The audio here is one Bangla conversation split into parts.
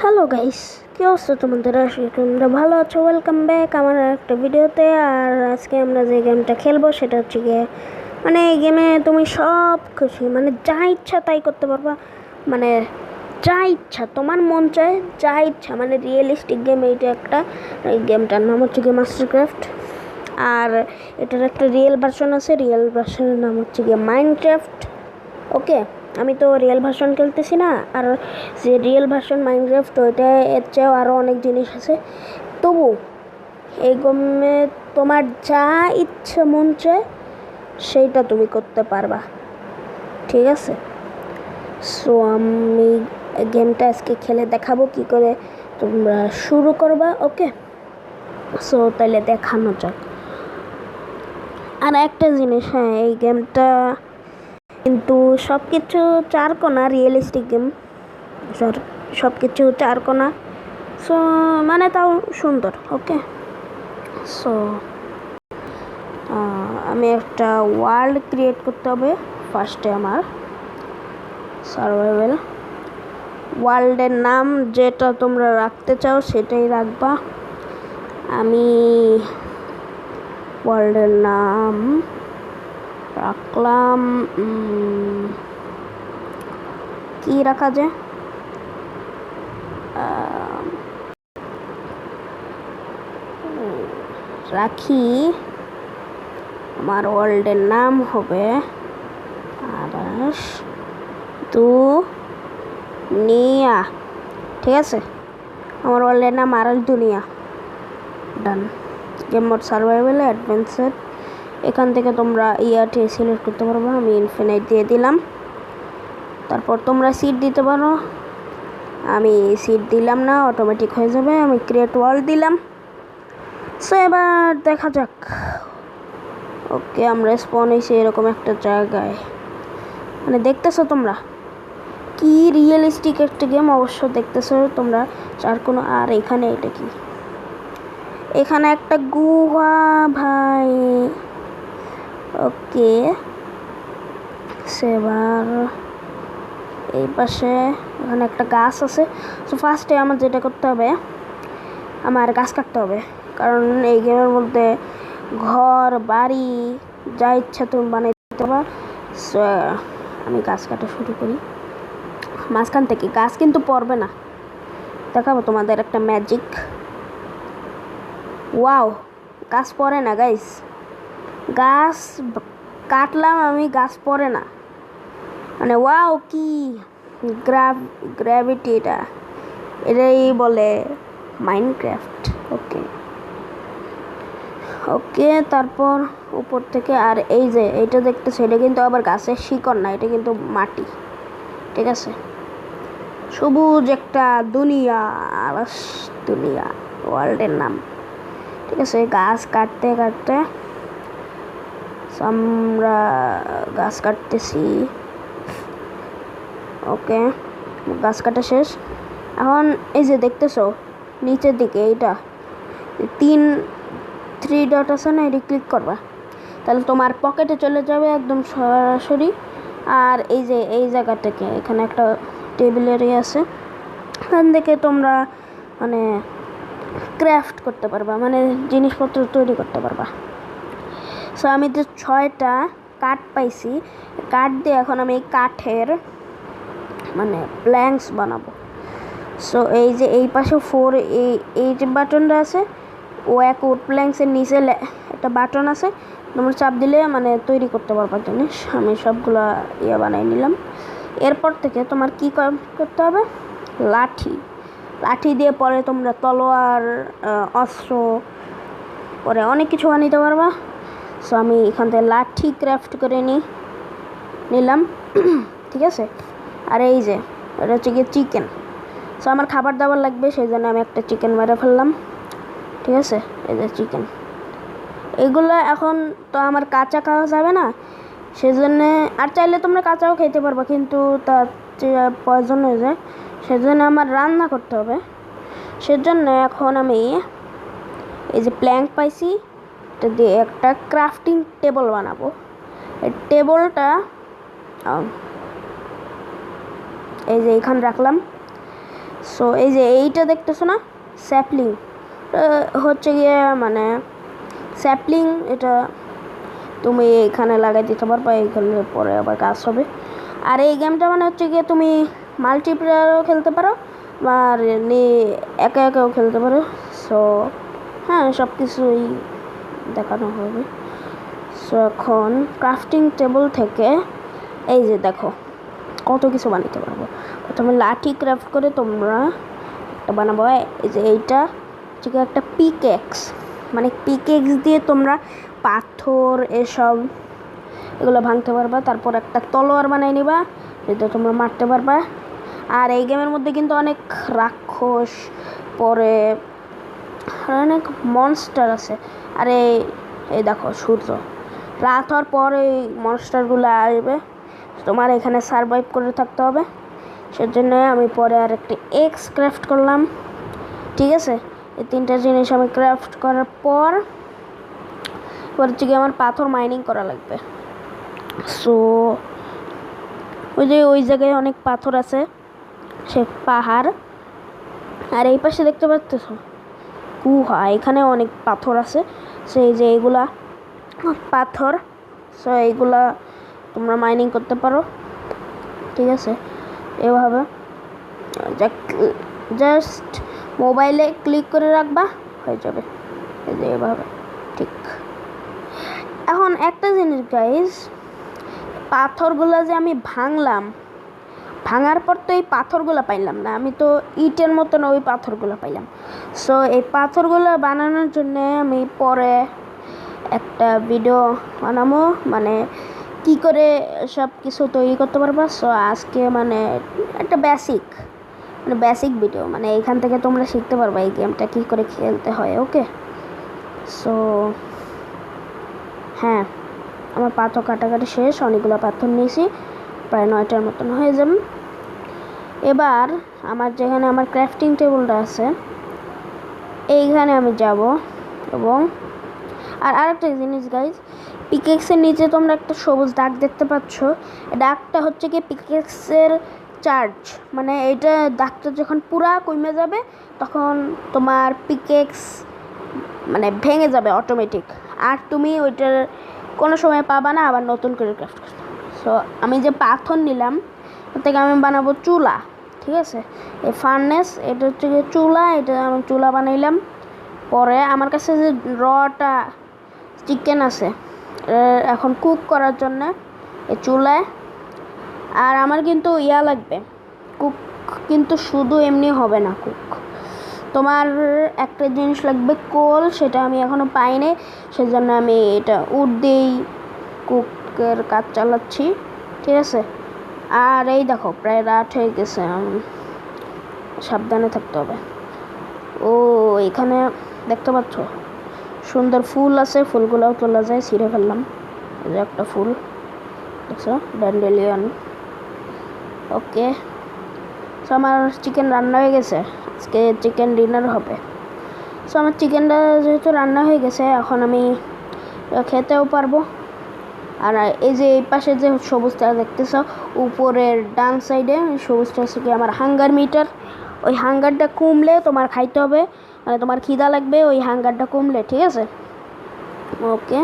হ্যালো গাইস, কি অবস্থা তোমাদের? আশা করি তোমরা ভালো আছো। ওয়েলকাম ব্যাক আমার একটা ভিডিওতে। আর আজকে আমরা যে গেমটা খেলবো সেটা হচ্ছে গিয়ে এই গেমে তুমি সব খুশি যা ইচ্ছা তাই করতে পারবা। মানে যা ইচ্ছা তোমার মন চায়, যা ইচ্ছা রিয়েলিস্টিক গেম এইটা একটা। এই গেমটার নাম হচ্ছে গিয়ে মাস্টারক্রাফট। আর এটার একটা রিয়েল ভার্সন আছে, রিয়েল ভার্সনের নাম হচ্ছে গিয়ে মাইনক্রাফট। ওকে, আমি তো রিয়েল ভার্সন খেলতেছি না। আর যে রিয়েল ভার্সন মাইনক্রাফট ওইটা এর চেয়েও আরও অনেক জিনিস আছে। তবু এই গেমে তোমার যা ইচ্ছে মন চায় সেইটা তুমি করতে পারবা, ঠিক আছে? সো আমি গেমটা আজকে খেলে দেখাবো কি করে তোমরা শুরু করবা। ওকে, সো তাহলে দেখানো যাক। আর একটা জিনিস, হ্যাঁ, এই গেমটা কিন্তু সব কিছু চারকোনা, রিয়েলিস্টিক গেম, সব কিছু চারকোনা। সো তাও সুন্দর। ওকে, সো আমি একটা ওয়ার্ল্ড ক্রিয়েট করতে হবে ফার্স্টে। আমার সার্ভাইভাল ওয়ার্ল্ডের নাম যেটা তোমরা রাখতে চাও সেটাই রাখবা। আমি ওয়ার্ল্ডের নাম রাখলাম, কি রাখা যায়? রাখি আমার ওয়ার্ল্ডের নাম হবে আরশ দুনিয়া, ঠিক আছে? আমার ওয়ার্ল্ডের নাম আরশ দুনিয়া। ডান। গেম মোড সার্ভাইভাল অ্যাডভেঞ্চার, এখান থেকে তোমরা ইয়ারটি সিলেক্ট করতে পারবে। আমি ইনফিনাইট দিয়ে দিলাম। তারপর তোমরা সিট দিতে পারো, আমি সিট দিলাম না, অটোমেটিক হয়ে যাবে। আমি ক্রিয়েট ওয়ার্ল্ড দিলাম। সো এবার দেখা যাক। ওকে, আমরা স্পন হয়েছি এরকম একটা জায়গায়। দেখতেছো তোমরা কি রিয়েলিস্টিক একটা গেম? অবশ্য দেখতেছো তোমরা চারকোনা। আর এখানে এটা কি? এখানে একটা গুহা ভাই। ওকে, সেবার এই পাশে এখানে একটা গাছ আছে। সো ফার্স্টে আমার যেটা করতে হবে, আমার গাছ কাটতে হবে। কারণ এই গেমের মধ্যে ঘর বাড়ি যা ইচ্ছা তুমি বানাইতে পারবা। সো আমি গাছ কাটা শুরু করি। মাঝখান থেকে গাছ কিন্তু পড়বে না, দেখাবো তোমাদের একটা ম্যাজিক। ওয়াও, গাছ পড়ে না গাইস। গাছ কাটলাম আমি, গাছ পড়ে না। ওয়াও, কি গ্র্যাভিটি! এটাই বলে মাইনক্রাফট। ওকে ওকে, তারপর উপর থেকে আর এই যে এইটা দেখতেছে, এটা কিন্তু আবার গাছের শিকড় না, এটা কিন্তু মাটি, ঠিক আছে? সবুজ একটা দুনিয়া, আরশ দুনিয়া ওয়ার্ল্ডের নাম, ঠিক আছে? গাছ কাটতে কাটতে আমরা গাছ কাটতেছি। ওকে, গাছ কাটা শেষ। এখন এই যে দেখতেছো নিচের দিকে এইটা থ্রি ডট আছে না, এটি ক্লিক করবা, তাহলে তোমার পকেটে চলে যাবে একদম সরাসরি। আর এই যে এই জায়গা থেকে এখানে একটা টেবিল এরিয়া আছে, এখান থেকে তোমরা ক্রাফট করতে পারবা, জিনিসপত্র তৈরি করতে পারবা। সো আমি যে 6টা কাঠ পাইছি, কাঠ দিয়ে এখন আমি এই কাঠের প্ল্যাঙ্কস বানাবো। সো এই যে এই পাশে 4 এই যে বাটনটা আছে, ও এক উড প্ল্যাঙ্কসের নিচে একটা বাটন আছে, তোমরা চাপ দিলে তৈরি করতে পারবা জিনিস। আমি সবগুলা বানাই নিলাম। এরপর থেকে তোমার কি করতে হবে? লাঠি দিয়ে পরে তোমরা তলোয়ার, অস্ত্র, পরে অনেক কিছু বানাইতে পারবা। সো আমি এখান থেকে লাঠি ক্রাফট করে নিলাম, ঠিক আছে? আর এই যে এটা হচ্ছে গিয়ে চিকেন। সো আমার খাবার দাবার লাগবে, সেই জন্য আমি একটা চিকেন মেরে ফেললাম, ঠিক আছে? এই যে চিকেন। এগুলো এখন তো আমার কাঁচা খাওয়া যাবে না, সেজন্যে, আর চাইলে তোমরা কাঁচাও খেতে পারবা, কিন্তু তার পয়জন হয়ে যায়, সেজন্য আমার রান্না করতে হবে। সেজন্য এখন আমি এই যে প্ল্যাঙ্ক পাইছি, এটা দিয়ে একটা ক্রাফটিং টেবল বানাবো। এই টেবলটা এই যে এখানে রাখলাম। সো এই যে এইটা দেখতেছো না, স্যাপলিং হচ্ছে গিয়ে মানে স্যাপলিং, এটা তুমি এখানে লাগাই দিতে পারবা, এইখানে পরে আবার কাজ হবে। আর এই গেমটা মানে হচ্ছে গিয়ে তুমি মাল্টিপ্লেয়ারও খেলতে পারো আর একা একাও খেলতে পারো। সো হ্যাঁ, সব কিছুই দেখানো হবে। সো এখন ক্রাফটিং টেবিল থেকে এই যে দেখো কত কিছু বানাতে পারবো। প্রথমে লাঠি ক্রাফট করে তোমরা একটা বানাবো। এই যে এইটা ঠিক একটা পিকেক্স, মানে পিকেক্স দিয়ে তোমরা পাথর এসব এগুলো ভাঙতে পারবা। তারপর একটা তলোয়ার বানাই নিবা, যেটা তোমরা মারতে পারবা। আর এই গেমের মধ্যে কিন্তু অনেক রাক্ষস, পরে অনেক মনস্টার আছে। আর এই দেখো সূর্য রাত হওয়ার পর এই মনস্টারগুলো আসবে, তোমার এখানে সারভাইভ করে থাকতে হবে। সেজন্য আমি পরে আর একটা এক্স ক্রাফট করলাম, ঠিক আছে। এই তিনটা জিনিস আমি ক্রাফট করার পর হচ্ছে কি আমার পাথর মাইনিং করা লাগবে। সো ওই যে ওই জায়গায় অনেক পাথর আছে, সে পাহাড়। আর এই পাশে দেখতে পাচ্ছ গুহা, এখানে অনেক পাথর আছে। সেই যে এইগুলা পাথর, সো এইগুলা তোমরা মাইনিং করতে পারো, ঠিক আছে। এভাবে জাস্ট মোবাইলে ক্লিক করে রাখবা, হয়ে যাবে। এই যে এভাবে, ঠিক। এখন একটা জিনিস গাইজ, পাথরগুলো যে আমি ভাঙলাম, ভাঙার পর তো এই পাথরগুলো পাইলাম না, আমি তো ইটের মতন ওই পাথরগুলো পাইলাম। সো এই পাথরগুলো বানানোর জন্য আমি পরে একটা ভিডিও বানাবো, মানে কি করে সব কিছু তৈরি করতে পারবা। সো আজকে মানে একটা বেসিক ভিডিও, মানে এইখান থেকে তোমরা শিখতে পারবা এই গেমটা কী করে খেলতে হয়, ওকে। সো হ্যাঁ, আমার পাথর কাটাকাটি শেষ, অনেকগুলো পাথর নিয়েছি, প্রায় 9টার মতন হয়ে যাবে। এবার আমার যেখানে আমার ক্রাফটিং টেবিলটা আছে এইখানে আমি যাব। এবং আরেকটা জিনিস গাইজ, পিকেক্সের নিচে তোমরা একটা সবুজ দাগ দেখতে পাচ্ছ, দাগটা হচ্ছে কি পিকেক্সের চার্জ, মানে এইটা দাগটা যখন পুরা কমে যাবে তখন তোমার পিকেক্স মানে ভেঙে যাবে অটোমেটিক, আর তুমি ওইটার কোনো সময় পাবা না আবার নতুন করে ক্রাফট করতে। সো আমি যে পাথর নিলাম ওর থেকে আমি বানাবো চুলা, ঠিক আছে। এই ফার্নেস, এটা হচ্ছে গিয়ে চুলা, এটা আমি চুলা বানাইলাম। পরে আমার কাছে যে রটা চিকেন আছে এখন কুক করার জন্য এই চুলায়। আর আমার কিন্তু ইয়া লাগবে, কুক কিন্তু শুধু এমনি হবে না কুক, তোমার একটা জিনিস লাগবে কোল, সেটা আমি এখনও পাইনি, সেজন্য আমি এটা উড দিয়েই কুকের কাজ চালাচ্ছি, ঠিক আছে। আর এই দেখো প্রায় রাত হয়ে গেছে, সাবধানে থাকতে হবে। ও এখানে দেখতে পাচ্ছ সুন্দর ফুল আছে, ফুলগুলোও তোলা যায়, ছিঁড়ে ফেললাম। এই যে একটা ফুল দেখছো, ড্যান্ডেলিয়ন, ওকে। সো আমার চিকেন রান্না হয়ে গেছে, আজকে চিকেন ডিনার হবে। সো আমার চিকেনটা যেহেতু রান্না হয়ে গেছে, এখন আমি খেতেও পারবো। আর এই যে এই পাশে যে সবুজটা দেখতেছ উপরের ডান সাইডে, সবুজটা হচ্ছে কি আমার হাঙ্গার মিটার। ওই হাঙ্গারটা কমলে তোমার খাইতে হবে, মানে তোমার খিদা লাগবে ওই হাঙ্গারটা কমলে, ঠিক আছে। ওকে,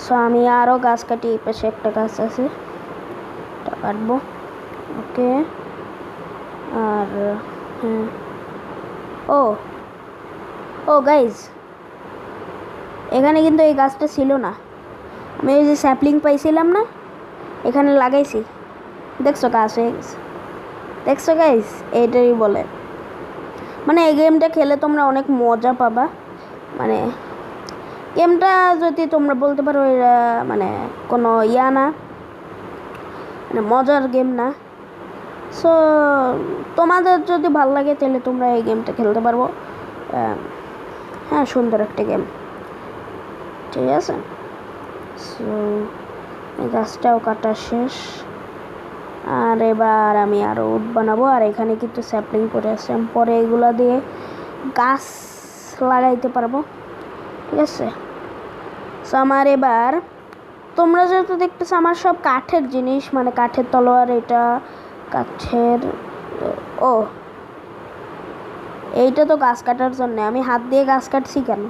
সো আমি আরও গাছ কাটি, এই পাশে একটা গাছ আছে, এটা কাটবো, ওকে। আর হ্যাঁ, ও গাইজ, এখানে কিন্তু এই গাছটা ছিল না, আমি ওই যে স্যাপলিং পাইছিলাম না, এখানে লাগাইছি, দেখছো গাছ হয়ে গেছে, দেখছো গাইজ। এইটাই বলে, মানে এই গেমটা খেলে তোমরা অনেক মজা পাবা। মানে গেমটা যদি তোমরা বলতে পারো মানে কোনো ইয়া না, মানে মজার গেম না। সো তোমাদের যদি ভালো লাগে তাহলে তোমরা এই গেমটা খেলতে পারবো। হ্যাঁ, সুন্দর একটা গেম, ঠিক আছে। সো এই গাছটাও কাটা শেষ, আর এবার আমি আরও উড বানাবো। আর এখানে কিন্তু স্যাপলিং পরে আছে, আমি পরে এগুলো দিয়ে গাছ লাগাইতে পারবো, ঠিক আছে। সো আমার এবার তোমরা যেহেতু দেখতেছো আমার সব কাঠের জিনিস, মানে কাঠের তলোয়ার, এটা কাঠের, এইটা তো গাছ কাটার জন্য, আমি হাত দিয়ে গাছ কাটছি কেন?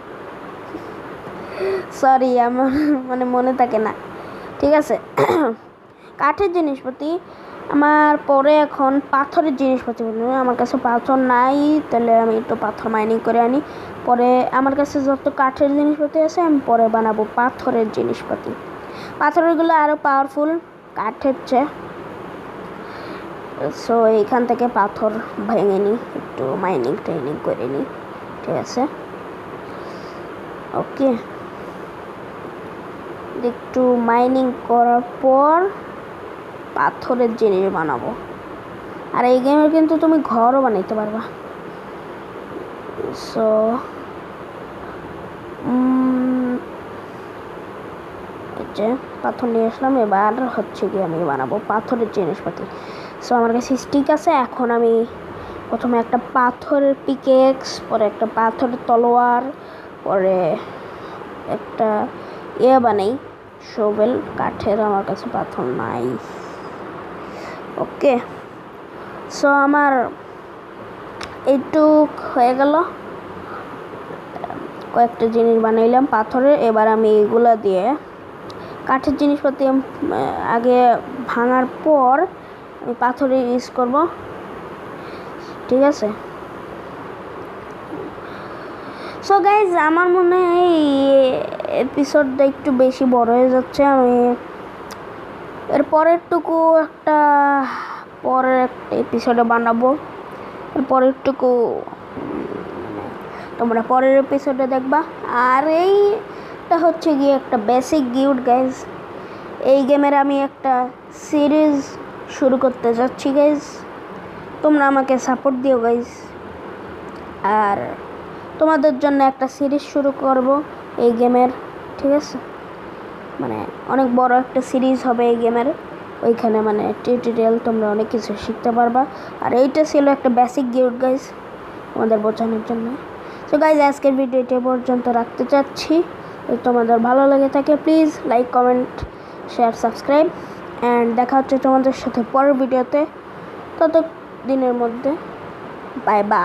সরি, আমার মানে মনে থাকে না। ঠিক আছে, কাঠের জিনিসপাতি আমার পরে, এখন পাথরের জিনিসপাতি। আমার কাছে পাথর নাই, তাহলে আমি একটু পাথর মাইনিং করে আনি। পরে আমার কাছে যত কাঠের জিনিসপাতি আছে আমি পরে বানাবো পাথরের জিনিসপাতি। পাথরগুলো আরও পাওয়ারফুল কাঠের চেয়ে। সো এইখান থেকে পাথর ভেঙে নিই, একটু মাইনিং ট্রেনিং করে নিই। ঠিক আছে, ওকে। একটু মাইনিং করার পর পাথরের জিনিস বানাবো। আর এই গেমে কিন্তু তুমি ঘরও বানাইতে পারবা। সো যে পাথর নিয়ে আসলাম, এবার হচ্ছে কি আমি বানাবো পাথরের জিনিসপাতি। সো আমার কাছে স্টিক আছে। এখন আমি প্রথমে একটা পাথরের পিকেক্স, পরে একটা পাথরের তলোয়ার, পরে একটা বানাই শোভেল কাঠের। আমার কাছে পাথর নাই। ওকে, সো আমার এইটুক হয়ে গেল, কয়েকটা জিনিস বানাইলাম পাথরের। এবার আমি এগুলা দিয়ে কাঠের জিনিসপাতি আগে ভাঙার পর আমি পাথরে ইউজ করব। ঠিক আছে, সো গাইজ আমার মনে হয় এই এপিসোডটা একটু বেশি বড় হয়ে যাচ্ছে। আমি এর পরেরটুকু একটা এপিসোডে বানাবো। এর পরেরটুকু তোমরা পরের এপিসোডে দেখবা। আর এইটা হচ্ছে গিয়ে একটা বেসিক গিফট গাইজ। এই গেমের আমি একটা সিরিজ শুরু করতে যাচ্ছি গাইজ, তোমরা আমাকে সাপোর্ট দিও গাইজ। আর তোমাদের জন্য একটা সিরিজ শুরু করব এই গেমের। ঠিক আছে, মানে অনেক বড় একটা সিরিজ হবে এই গেমের। ওইখানে মানে টিউটোরিয়াল তোমরা অনেক কিছু শিখতে পারবা। আর এইটা ছিল একটা বেসিক গিফট গাইজ তোমাদের বোঝানোর জন্য। সো গাইজ আজকের ভিডিওটি পর্যন্ত রাখতে চাচ্ছি। যদি তোমাদের ভালো লেগে থাকে please like, comment, share, subscribe. And দেখা হচ্ছে তোমাদের সাথে পরের ভিডিওতে। তত দিনের মধ্যে বাই বাই।